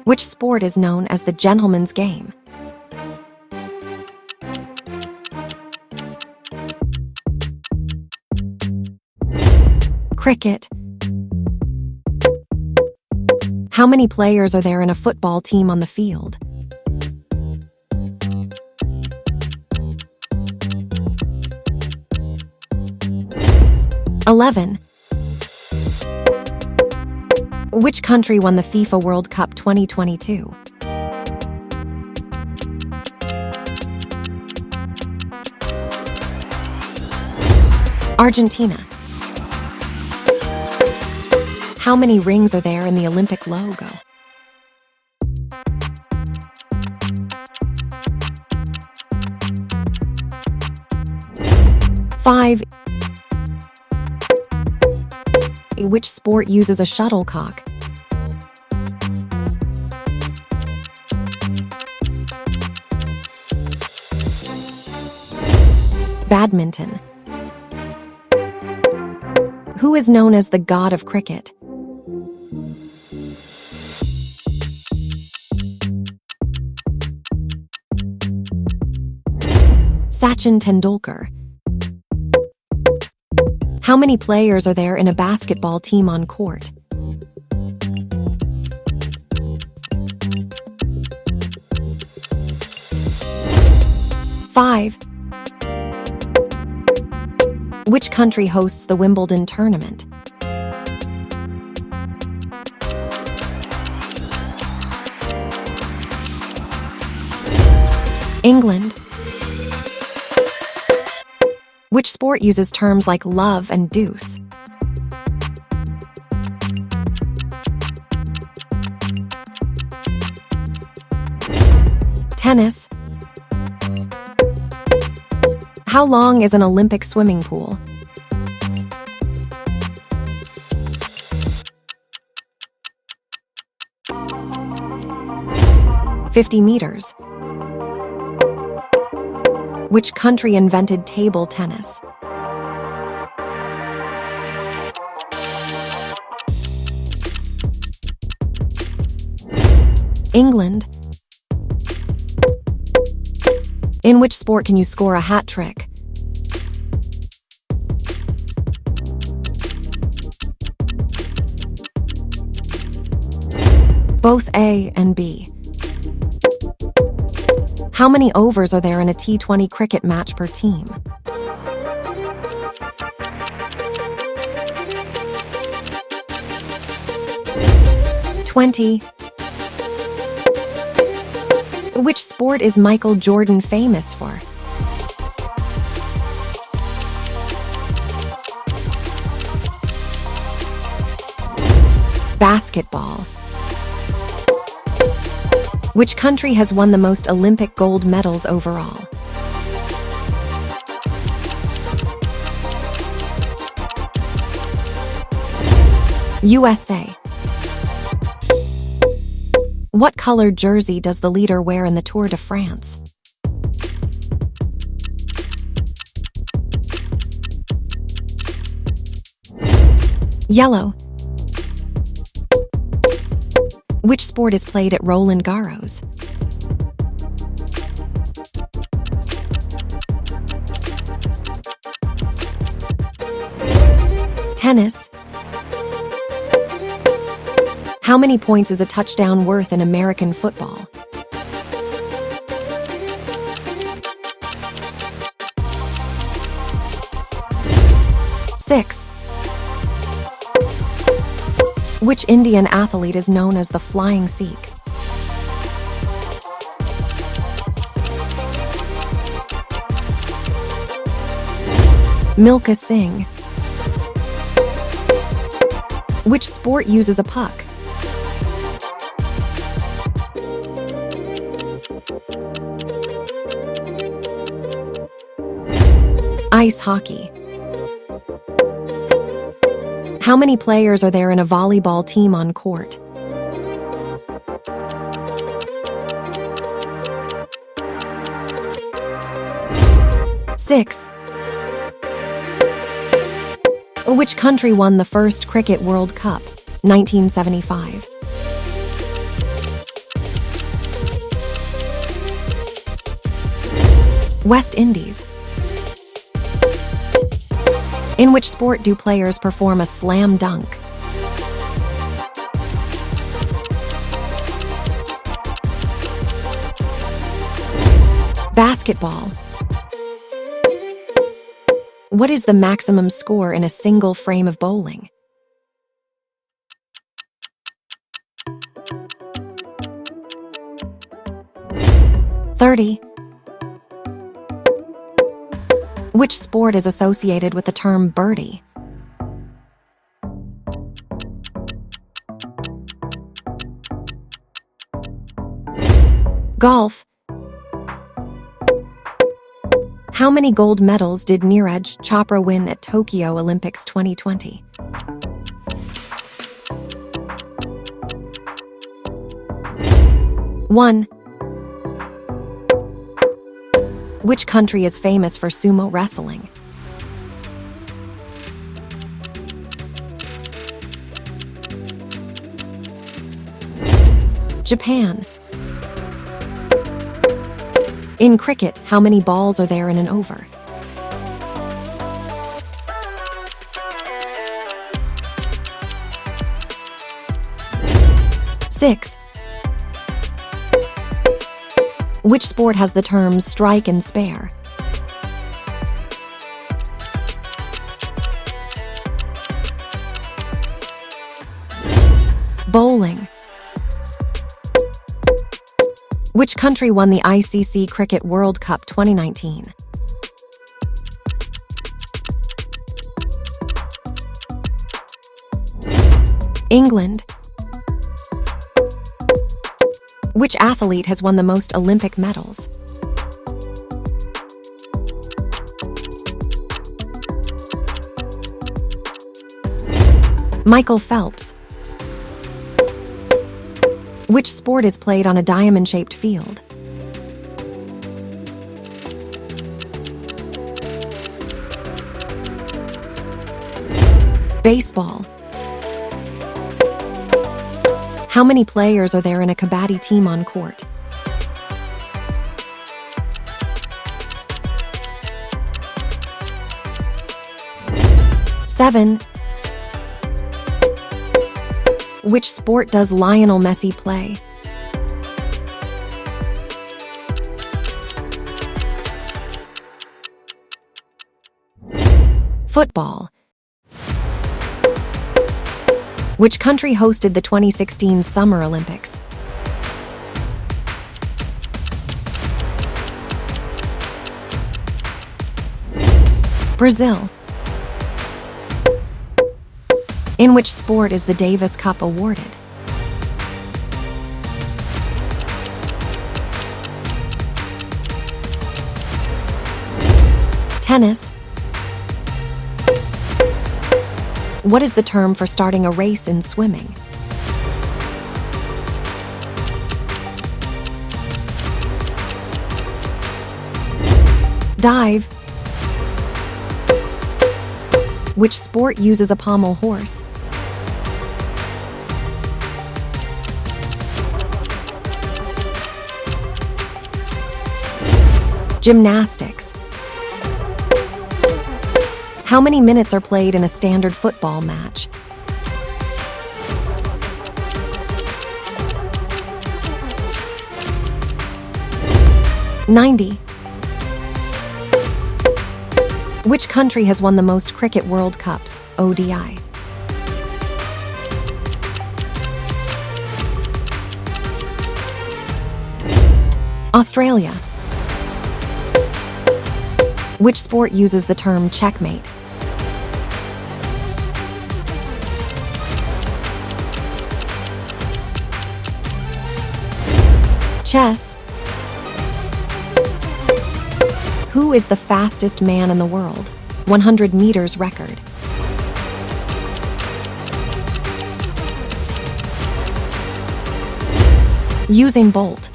Which sport is known as the gentleman's game? Cricket. How many players are there in a football team on the field? (11) Which country won the FIFA World Cup 2022? Argentina. How many rings are there in the Olympic logo? (5) Which sport uses a shuttlecock? Badminton. Who is known as the god of cricket? Sachin Tendulkar. How many players are there in a basketball team on court? (5) Which country hosts the Wimbledon tournament? England. Which sport uses terms like love and deuce? Tennis. How long is an Olympic swimming pool? (50 meters). Which country invented table tennis? England. In which sport can you score a hat trick? Both A and B. How many overs are there in a T20 cricket match per team? (20) Which sport is Michael Jordan famous for? Basketball. Which country has won the most Olympic gold medals overall? USA. What color jersey does the leader wear in the Tour de France? Yellow. Which sport is played at Roland Garros? Tennis. How many points is a touchdown worth in American football? (6) Which Indian athlete is known as the Flying Sikh? Milkha Singh. Which sport uses a puck? Ice hockey. How many players are there in a volleyball team on court? (6) Which country won the first Cricket World Cup, 1975? West Indies. In which sport do players perform a slam dunk? Basketball. What is the maximum score in a single frame of bowling? .30. Which sport is associated with the term birdie? Golf. How many gold medals did Neeraj Chopra win at Tokyo Olympics 2020? One. Which country is famous for sumo wrestling? Japan. In cricket, how many balls are there in an over? Six. Which sport has the terms strike and spare? Bowling. Which country won the ICC Cricket World Cup 2019? England. Which athlete has won the most Olympic medals? Michael Phelps. Which sport is played on a diamond-shaped field? Baseball. How many players are there in a kabaddi team on court? Seven. Which sport does Lionel Messi play? Football. Which country hosted the 2016 Summer Olympics? Brazil. In which sport is the Davis Cup awarded? Tennis. What is the term for starting a race in swimming? Dive. Which sport uses a pommel horse? Gymnastics. How many minutes are played in a standard football match? .90. Which country has won the most Cricket World Cups, ODI? Australia. Which sport uses the term checkmate? Chess. Who is the fastest man in the world? 100 meters record. Usain Bolt.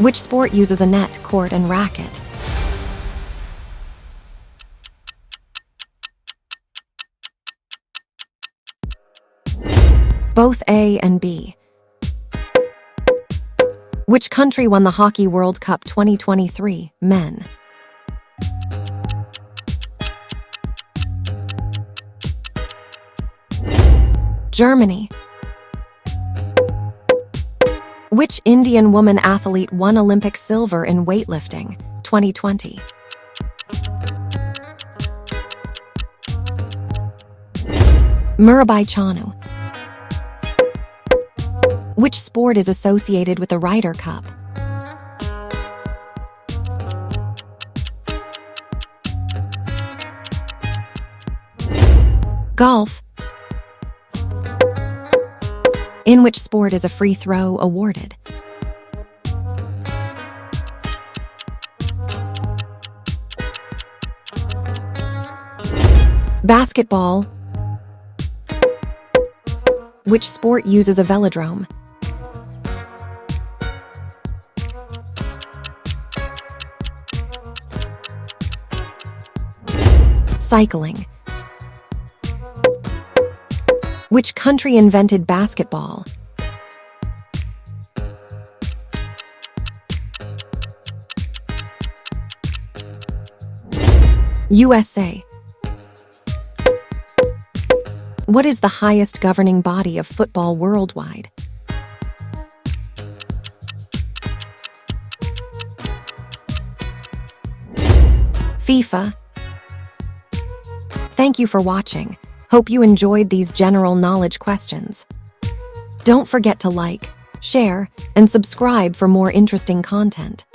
Which sport uses a net, court, and racket? Both A and B. Which country won the Hockey World Cup 2023 men? Germany. Which Indian woman athlete won Olympic silver in weightlifting 2020? Mirabai Chanu. Which sport is associated with the Ryder Cup? Golf. In which sport is a free throw awarded? Basketball. Which sport uses a velodrome? Cycling. Which country invented basketball? USA. What is the highest governing body of football worldwide? FIFA. Thank you for watching. Hope you enjoyed these general knowledge questions. Don't forget to like, share, and subscribe for more interesting content.